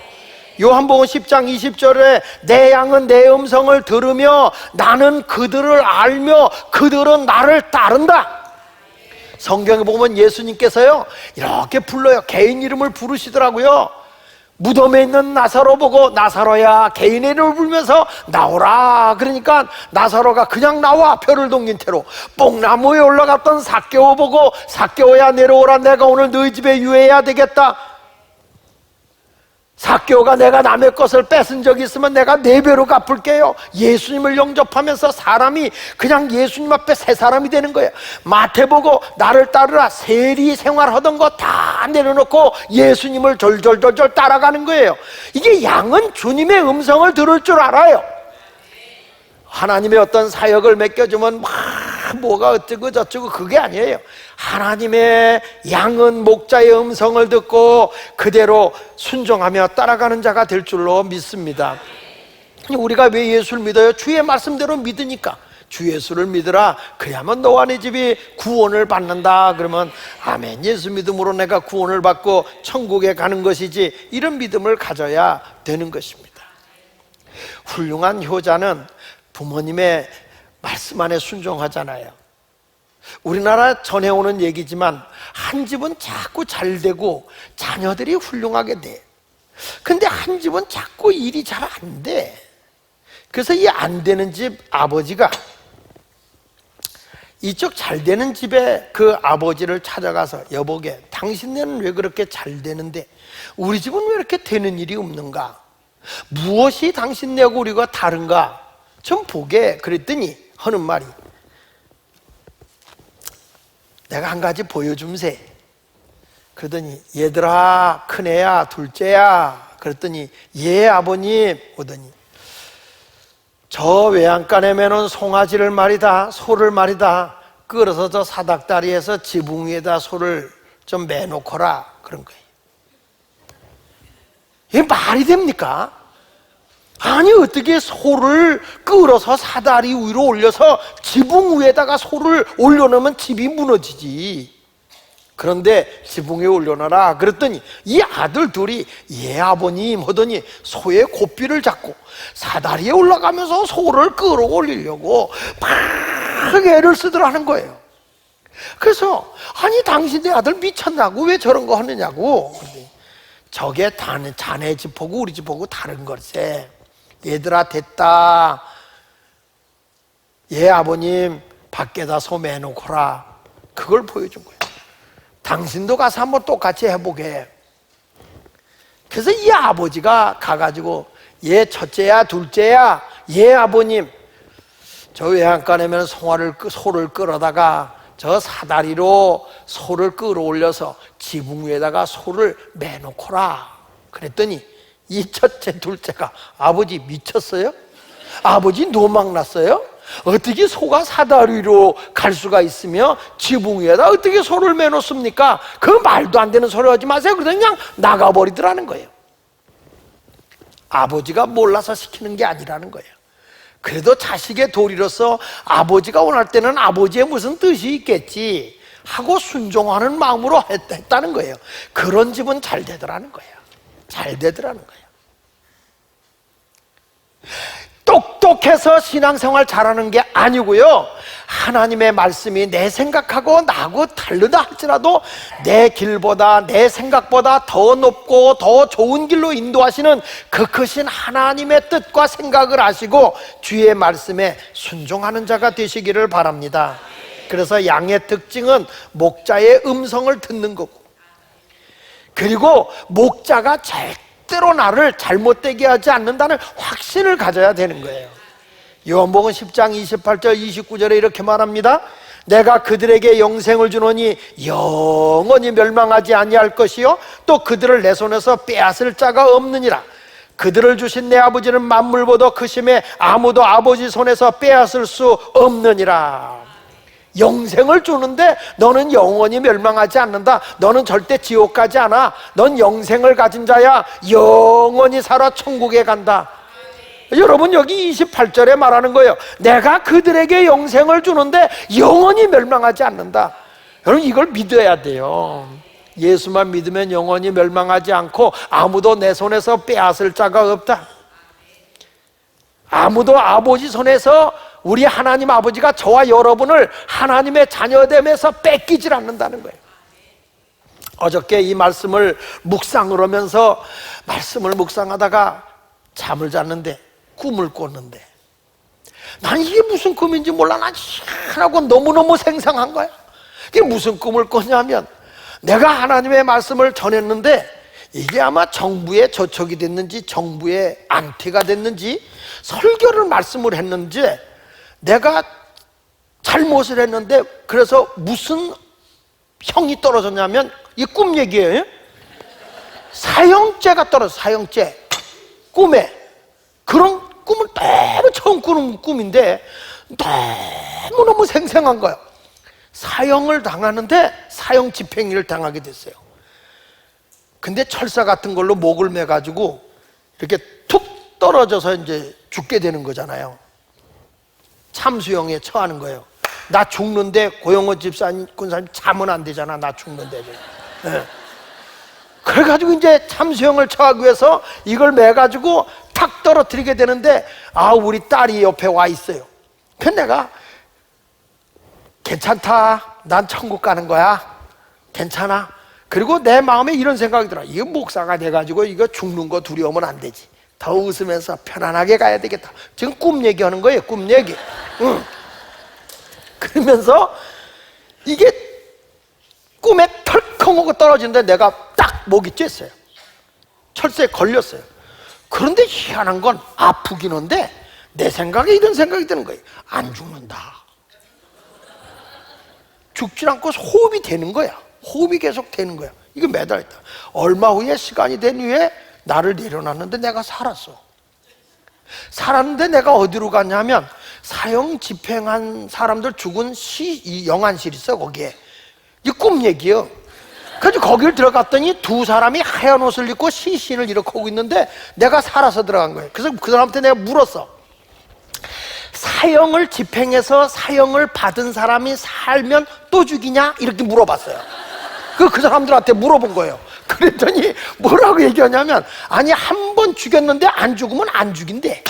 요한복음 10장 20절에 내 양은 내 음성을 들으며 나는 그들을 알며 그들은 나를 따른다. 성경에 보면 예수님께서요 이렇게 불러요. 개인 이름을 부르시더라고요. 무덤에 있는 나사로 보고 나사로야 개인의 이름을 부르면서 나오라. 그러니까 나사로가 그냥 나와. 표를 동긴 채로. 뽕나무에 올라갔던 삭개오 보고 삭개오야 내려오라. 내가 오늘 너희 집에 유해해야 되겠다. 삭개오가 내가 남의 것을 뺏은 적이 있으면 내가 4배로 갚을게요. 예수님을 영접하면서 사람이 그냥 예수님 앞에 새 사람이 되는 거예요. 마태보고 나를 따르라. 세리 생활하던 거 다 내려놓고 예수님을 졸졸졸졸 따라가는 거예요. 이게 양은 주님의 음성을 들을 줄 알아요. 하나님의 어떤 사역을 맡겨주면 막 뭐가 어쩌고 저쩌고 그게 아니에요. 하나님의 양은 목자의 음성을 듣고 그대로 순종하며 따라가는 자가 될 줄로 믿습니다. 우리가 왜 예수를 믿어요? 주의 말씀대로 믿으니까. 주 예수를 믿으라. 그래야만 너와 네 집이 구원을 받는다. 그러면 아멘, 예수 믿음으로 내가 구원을 받고 천국에 가는 것이지, 이런 믿음을 가져야 되는 것입니다. 훌륭한 효자는 부모님의 말씀 안에 순종하잖아요. 우리나라 전해오는 얘기지만 한 집은 자꾸 잘 되고 자녀들이 훌륭하게 돼. 근데 한 집은 자꾸 일이 잘 안 돼. 그래서 이 안 되는 집 아버지가 이쪽 잘 되는 집에 그 아버지를 찾아가서, 여보게 당신네는 왜 그렇게 잘 되는데 우리 집은 왜 이렇게 되는 일이 없는가? 무엇이 당신네하고 우리가 다른가? 좀 보게. 그랬더니 하는 말이, 내가 한 가지 보여줌세. 그러더니 얘들아, 큰애야 둘째야. 그랬더니 예 아버님. 오더니 저 외양간에 매는 송아지를 말이다, 소를 말이다, 끌어서 저 사닥다리에서 지붕 위에다 소를 좀 매놓거라. 그런 거예요. 이게 말이 됩니까? 아니, 어떻게 소를 끌어서 사다리 위로 올려서 지붕 위에다가 소를 올려놓으면 집이 무너지지. 그런데 지붕 위에 올려놔라. 그랬더니 이 아들 둘이 예 아버님 하더니 소의 고삐를 잡고 사다리에 올라가면서 소를 끌어올리려고 막 애를 쓰더라는 거예요. 그래서 아니, 당신네 아들 미쳤냐고, 왜 저런 거 하느냐고. 저게 자네 집하고 우리 집하고 다른 걸세. 얘들아 됐다. 예 아버님 밖에다 소 매놓거라. 그걸 보여준 거예요. 당신도 가서 한번 똑같이 해보게. 그래서 이 아버지가 가가지고 예 첫째야 둘째야, 예 아버님 저 외양간에면 소를 끌어다가 저 사다리로 소를 끌어올려서 지붕 위에다가 소를 매놓거라. 그랬더니 이 첫째 둘째가, 아버지 미쳤어요? 아버지 노망났어요? 어떻게 소가 사다리로 갈 수가 있으며 지붕 위에다 어떻게 소를 매놓습니까? 그 말도 안 되는 소리 하지 마세요. 그러더니 그냥 나가버리더라는 거예요. 아버지가 몰라서 시키는 게 아니라는 거예요. 그래도 자식의 도리로서 아버지가 원할 때는 아버지의 무슨 뜻이 있겠지 하고 순종하는 마음으로 했다는 거예요. 그런 집은 잘 되더라는 거예요. 잘 되더라는 거예요. 똑똑해서 신앙생활 잘하는 게 아니고요, 하나님의 말씀이 내 생각하고 나하고 다르다 할지라도 내 길보다, 내 생각보다 더 높고 더 좋은 길로 인도하시는 그 크신 하나님의 뜻과 생각을 아시고 주의 말씀에 순종하는 자가 되시기를 바랍니다. 그래서 양의 특징은 목자의 음성을 듣는 거고, 그리고 목자가 절대로 나를 잘못되게 하지 않는다는 확신을 가져야 되는 거예요. 요한복음 10장 28절 29절에 이렇게 말합니다. 내가 그들에게 영생을 주노니 영원히 멸망하지 아니할 것이요 또 그들을 내 손에서 빼앗을 자가 없느니라. 그들을 주신 내 아버지는 만물보다 크심에 아무도 아버지 손에서 빼앗을 수 없느니라. 영생을 주는데 너는 영원히 멸망하지 않는다. 너는 절대 지옥 가지 않아. 넌 영생을 가진 자야. 영원히 살아 천국에 간다. 여러분, 여기 28절에 말하는 거예요. 내가 그들에게 영생을 주는데 영원히 멸망하지 않는다. 여러분, 이걸 믿어야 돼요. 예수만 믿으면 영원히 멸망하지 않고 아무도 내 손에서 빼앗을 자가 없다. 아무도 아버지 손에서, 우리 하나님 아버지가 저와 여러분을 하나님의 자녀됨에서 뺏기질 않는다는 거예요. 어저께 이 말씀을 묵상을 하면서 말씀을 묵상하다가 잠을 잤는데 꿈을 꿨는데, 난 이게 무슨 꿈인지 몰라. 난 희한하고 너무너무 생생한 거야. 이게 무슨 꿈을 꿨냐면, 내가 하나님의 말씀을 전했는데 이게 아마 정부에 저촉이 됐는지 정부에 안티가 됐는지 설교를 말씀을 했는지 내가 잘못을 했는데, 그래서 무슨 형이 떨어졌냐면, 이 꿈 얘기예요. 사형죄가 떨어져. 사형죄. 꿈에. 그런 꿈을 너무 처음 꾸는 꿈인데 너무너무 생생한 거예요. 사형을 당하는데 사형 집행유예를 당하게 됐어요. 근데 철사 같은 걸로 목을 매가지고 이렇게 툭 떨어져서 이제 죽게 되는 거잖아요. 참수형에 처하는 거예요. 나 죽는데 고영호 집사님 군사님 참은 안 되잖아. 나 죽는데. 네. 그래가지고 이제 참수형을 처하기 위해서 이걸 매가지고 탁 떨어뜨리게 되는데, 우리 딸이 옆에 와 있어요. 그래서 내가 괜찮다. 난 천국 가는 거야. 괜찮아. 그리고 내 마음에 이런 생각이 들어. 이거 목사가 돼가지고 이거 죽는 거 두려우면 안 되지. 더 웃으면서 편안하게 가야 되겠다. 지금 꿈 얘기하는 거예요. 꿈 얘기. 응. 그러면서 이게 꿈에 털컹 하고 떨어지는데 내가 딱 목이 쬐어요. 철새에 걸렸어요. 그런데 희한한 건 아프긴 한데 내 생각에 이런 생각이 드는 거예요. 안 죽는다. 죽질 않고 호흡이 되는 거야. 호흡이 계속 되는 거야. 이거 매달렸다. 얼마 후에, 시간이 된 후에 나를 내려놨는데 내가 살았어. 살았는데 내가 어디로 갔냐면, 사형 집행한 사람들 죽은 이 영안실 있어. 거기에 이 꿈 얘기요. 그래서 거기를 들어갔더니 두 사람이 하얀 옷을 입고 시신을 이렇게 하고 있는데 내가 살아서 들어간 거예요. 그래서 그 사람한테 내가 물었어. 사형을 집행해서 사형을 받은 사람이 살면 또 죽이냐? 이렇게 물어봤어요. 그 사람들한테 물어본 거예요. 그랬더니 뭐라고 얘기하냐면, 아니, 한 번 죽였는데 안 죽으면 안 죽인대.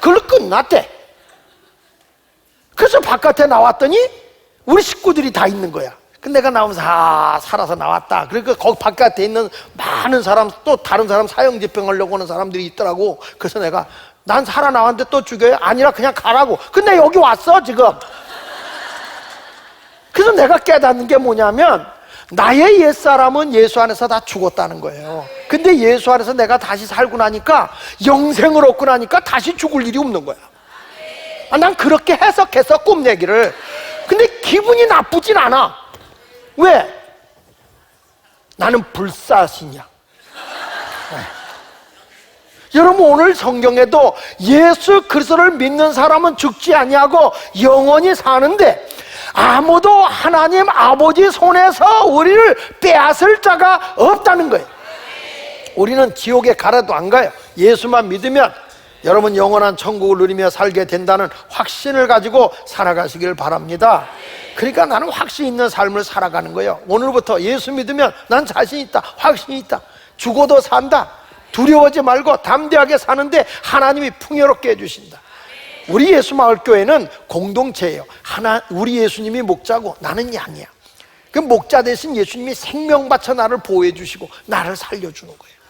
그걸로 끝났대. 그래서 바깥에 나왔더니 우리 식구들이 다 있는 거야. 근데 내가 나오면서 살아서 나왔다. 그러니까 거기 바깥에 있는 많은 사람, 또 다른 사람 사형 집행하려고 하는 사람들이 있더라고. 그래서 내가, 난 살아나왔는데 또 죽여요? 아니라 그냥 가라고. 근데 여기 왔어 지금. 그래서 내가 깨닫는 게 뭐냐면, 나의 옛사람은 예수 안에서 다 죽었다는 거예요. 근데 예수 안에서 내가 다시 살고 나니까, 영생을 얻고 나니까 다시 죽을 일이 없는 거야. 난 그렇게 해석해서 꿈 얘기를. 근데 기분이 나쁘진 않아. 왜? 나는 불사신이야. 여러분, 오늘 성경에도 예수 그리스도를 믿는 사람은 죽지 아니하고 영원히 사는데, 아무도 하나님 아버지 손에서 우리를 빼앗을 자가 없다는 거예요. 우리는 지옥에 가라도 안 가요. 예수만 믿으면 여러분 영원한 천국을 누리며 살게 된다는 확신을 가지고 살아가시길 바랍니다. 그러니까 나는 확신 있는 삶을 살아가는 거예요. 오늘부터 예수 믿으면 난 자신 있다, 확신이 있다. 죽어도 산다. 두려워하지 말고 담대하게 사는데 하나님이 풍요롭게 해주신다. 우리 예수마을교회는 공동체예요. 우리 예수님이 목자고 나는 양이야. 그 목자 대신 예수님이 생명 바쳐 나를 보호해 주시고 나를 살려주는 거예요.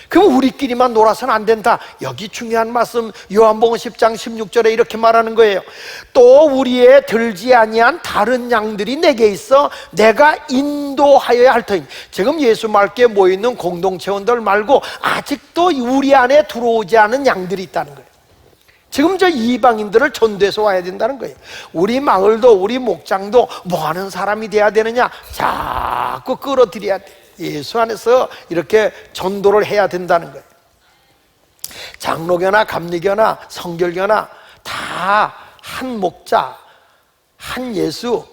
그럼 우리끼리만 놀아서는 안 된다. 여기 중요한 말씀, 요한복음 10장 16절에 이렇게 말하는 거예요. 또 우리의 들지 아니한 다른 양들이 내게 있어 내가 인도하여야 할 터이니. 지금 예수 말께 모여있는 공동체원들 말고 아직도 우리 안에 들어오지 않은 양들이 있다는 거예요. 지금 저 이방인들을 전도해서 와야 된다는 거예요. 우리 마을도 우리 목장도 뭐 하는 사람이 돼야 되느냐? 자꾸 끌어들여야 돼. 예수 안에서 이렇게 전도를 해야 된다는 거예요. 장로교나 감리교나 성결교나 다 한 목자, 한 예수,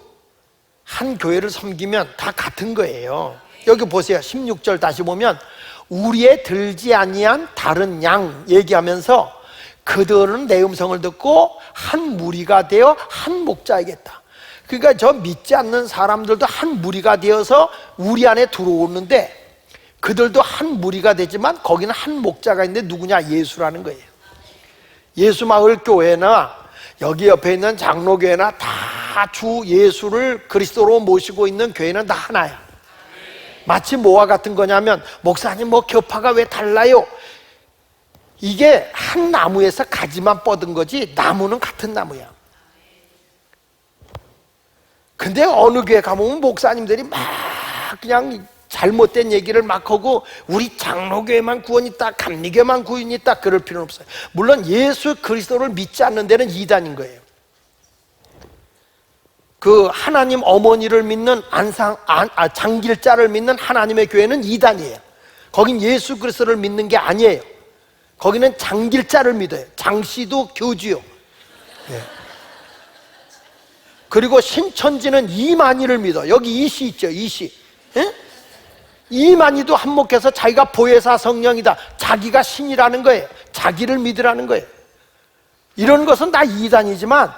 한 교회를 섬기면 다 같은 거예요. 여기 보세요. 16절 다시 보면 우리의 들지 아니한 다른 양 얘기하면서 그들은 내 음성을 듣고 한 무리가 되어 한 목자이겠다. 그러니까 저 믿지 않는 사람들도 한 무리가 되어서 우리 안에 들어오는데 그들도 한 무리가 되지만 거기는 한 목자가 있는데 누구냐? 예수라는 거예요. 예수마을교회나 여기 옆에 있는 장로교회나 다 주 예수를 그리스도로 모시고 있는 교회는 다 하나야. 마치 뭐와 같은 거냐면 목사님 뭐 교파가 왜 달라요? 이게 한 나무에서 가지만 뻗은 거지 나무는 같은 나무야. 근데 어느 교회 가보면 목사님들이 막 그냥 잘못된 얘기를 막 하고 우리 장로교회만 구원 있다, 감리교회만 구원 있다 그럴 필요는 없어요. 물론 예수 그리스도를 믿지 않는 데는 이단인 거예요. 그 하나님 어머니를 믿는 장길자를 믿는 하나님의 교회는 이단이에요. 거긴 예수 그리스도를 믿는 게 아니에요. 거기는 장길자를 믿어요. 장씨도 교주요. 네. 그리고 신천지는 이만희를 믿어. 여기 이씨 있죠, 이씨. 예? 이만희도 한몫해서 자기가 보혜사 성령이다, 자기가 신이라는 거예요. 자기를 믿으라는 거예요. 이런 것은 다 이단이지만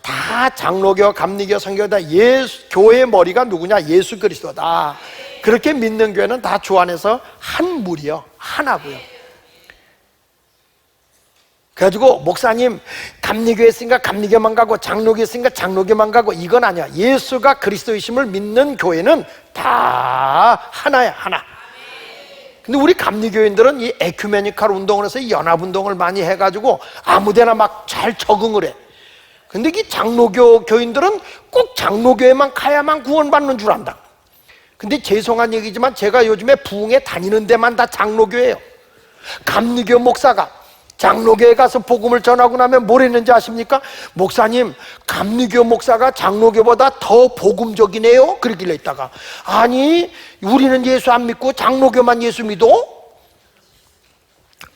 다 장로교, 감리교, 선교 다 예수, 교회의 머리가 누구냐? 예수 그리스도다. 그렇게 믿는 교회는 다 주 안에서 한 무리요, 하나고요. 그래가지고 목사님 감리교에 있으니까 감리교만 가고 장로교에 있으니까 장로교만 가고 이건 아니야. 예수가 그리스도이심을 믿는 교회는 다 하나야, 하나. 근데 우리 감리교인들은 이 에큐메니칼 운동을 해서 이 연합운동을 많이 해가지고 아무데나 막 잘 적응을 해. 근데 이 장로교 교인들은 꼭 장로교에만 가야만 구원받는 줄 안다. 근데 죄송한 얘기지만 제가 요즘에 부흥에 다니는 데만 다 장로교예요. 감리교 목사가 장로교에 가서 복음을 전하고 나면 뭘 했는지 아십니까? 목사님, 감리교 목사가 장로교보다 더 복음적이네요. 그러길래 있다가 아니 우리는 예수 안 믿고 장로교만 예수 믿어?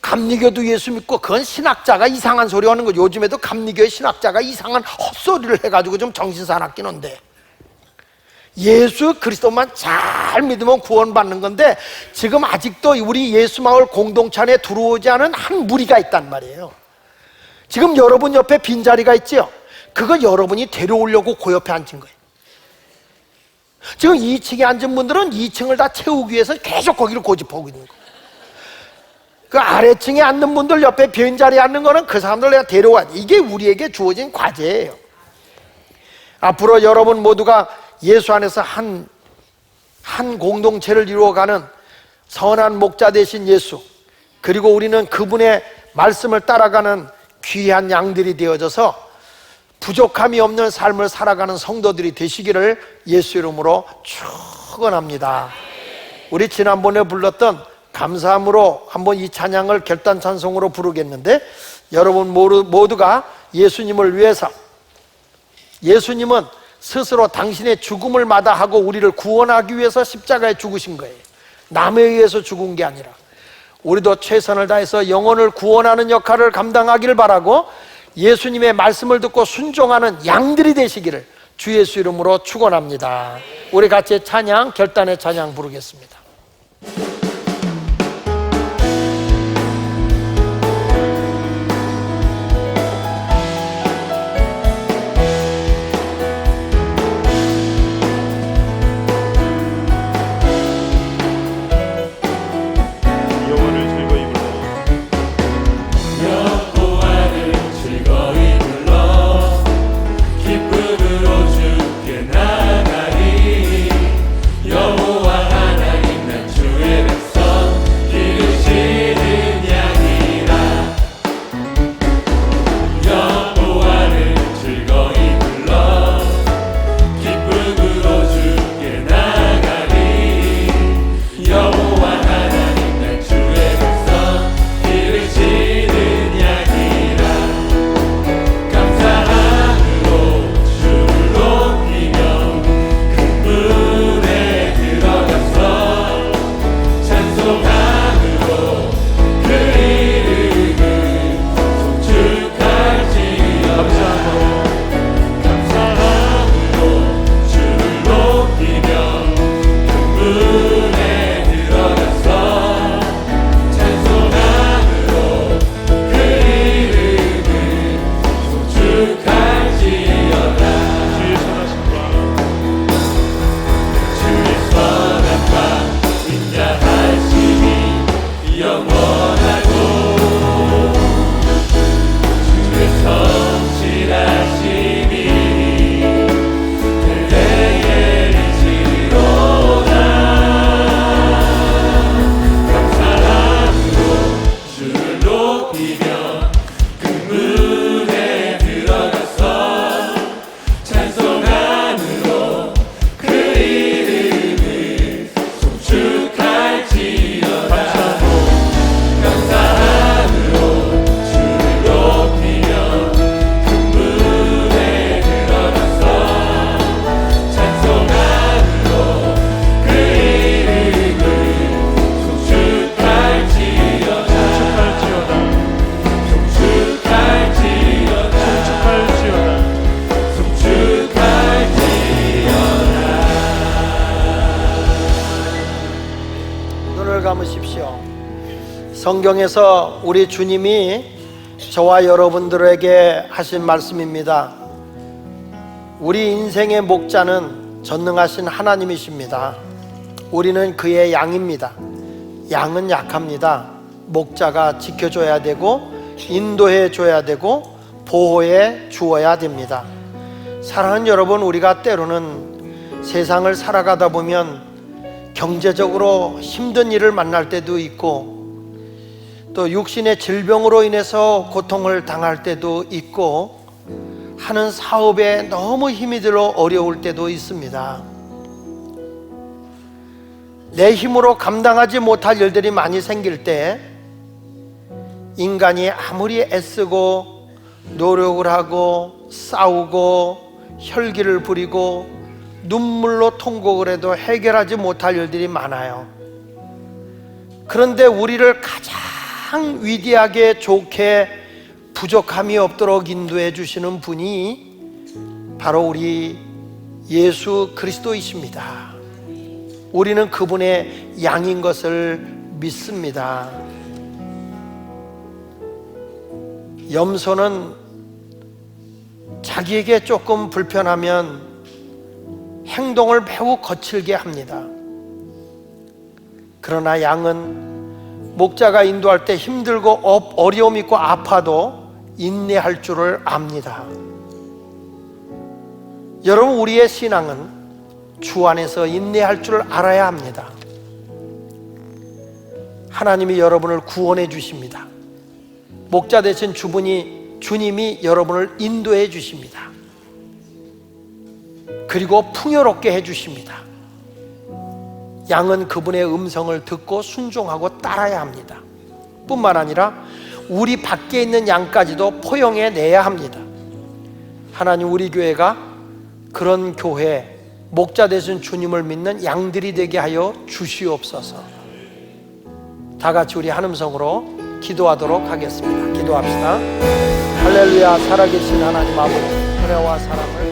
감리교도 예수 믿고 그건 신학자가 이상한 소리 하는 거죠. 요즘에도 감리교의 신학자가 이상한 헛소리를 해가지고 좀 정신사납긴 한데 예수 그리스도만 잘 믿으면 구원받는 건데 지금 아직도 우리 예수마을 공동체 안에 들어오지 않은 한 무리가 있단 말이에요. 지금 여러분 옆에 빈자리가 있죠? 그거 여러분이 데려오려고 그 옆에 앉은 거예요. 지금 2층에 앉은 분들은 2층을 다 채우기 위해서 계속 거기를 고집하고 있는 거예요. 그 아래층에 앉는 분들 옆에 빈자리에 앉는 거는 그 사람들 내가 데려와. 이게 우리에게 주어진 과제예요. 앞으로 여러분 모두가 예수 안에서 한 공동체를 이루어가는 선한 목자 되신 예수, 그리고 우리는 그분의 말씀을 따라가는 귀한 양들이 되어져서 부족함이 없는 삶을 살아가는 성도들이 되시기를 예수 이름으로 축원합니다. 우리 지난번에 불렀던 감사함으로 한번 이 찬양을 결단 찬송으로 부르겠는데 여러분 모두가 예수님을 위해서, 예수님은 스스로 당신의 죽음을 마다하고 우리를 구원하기 위해서 십자가에 죽으신 거예요. 남에 의해서 죽은 게 아니라. 우리도 최선을 다해서 영혼을 구원하는 역할을 감당하기를 바라고 예수님의 말씀을 듣고 순종하는 양들이 되시기를 주 예수 이름으로 축원합니다. 우리 같이 찬양, 결단의 찬양 부르겠습니다. 기쁨으로 주께 나가리. 여호와 하나님 담으십시오. 성경에서 우리 주님이 저와 여러분들에게 하신 말씀입니다. 우리 인생의 목자는 전능하신 하나님이십니다. 우리는 그의 양입니다. 양은 약합니다. 목자가 지켜줘야 되고 인도해 줘야 되고 보호해 주어야 됩니다. 사랑하는 여러분, 우리가 때로는 세상을 살아가다 보면 경제적으로 힘든 일을 만날 때도 있고 또 육신의 질병으로 인해서 고통을 당할 때도 있고 하는 사업에 너무 힘이 들어 어려울 때도 있습니다. 내 힘으로 감당하지 못할 일들이 많이 생길 때 인간이 아무리 애쓰고 노력을 하고 싸우고 혈기를 부리고 눈물로 통곡을 해도 해결하지 못할 일들이 많아요. 그런데 우리를 가장 위대하게 좋게 부족함이 없도록 인도해 주시는 분이 바로 우리 예수 그리스도이십니다. 우리는 그분의 양인 것을 믿습니다. 염소는 자기에게 조금 불편하면 행동을 매우 거칠게 합니다. 그러나 양은 목자가 인도할 때 힘들고 어려움 있고 아파도 인내할 줄을 압니다. 여러분, 우리의 신앙은 주 안에서 인내할 줄 알아야 합니다. 하나님이 여러분을 구원해 주십니다. 목자 되신 주님이 여러분을 인도해 주십니다. 그리고 풍요롭게 해 주십니다. 양은 그분의 음성을 듣고 순종하고 따라야 합니다. 뿐만 아니라 우리 밖에 있는 양까지도 포용해 내야 합니다. 하나님, 우리 교회가 그런 교회, 목자 되신 주님을 믿는 양들이 되게 하여 주시옵소서. 다 같이 우리 한 음성으로 기도하도록 하겠습니다. 기도합시다. 할렐루야. 살아계신 하나님 아버지, 은혜와 사랑을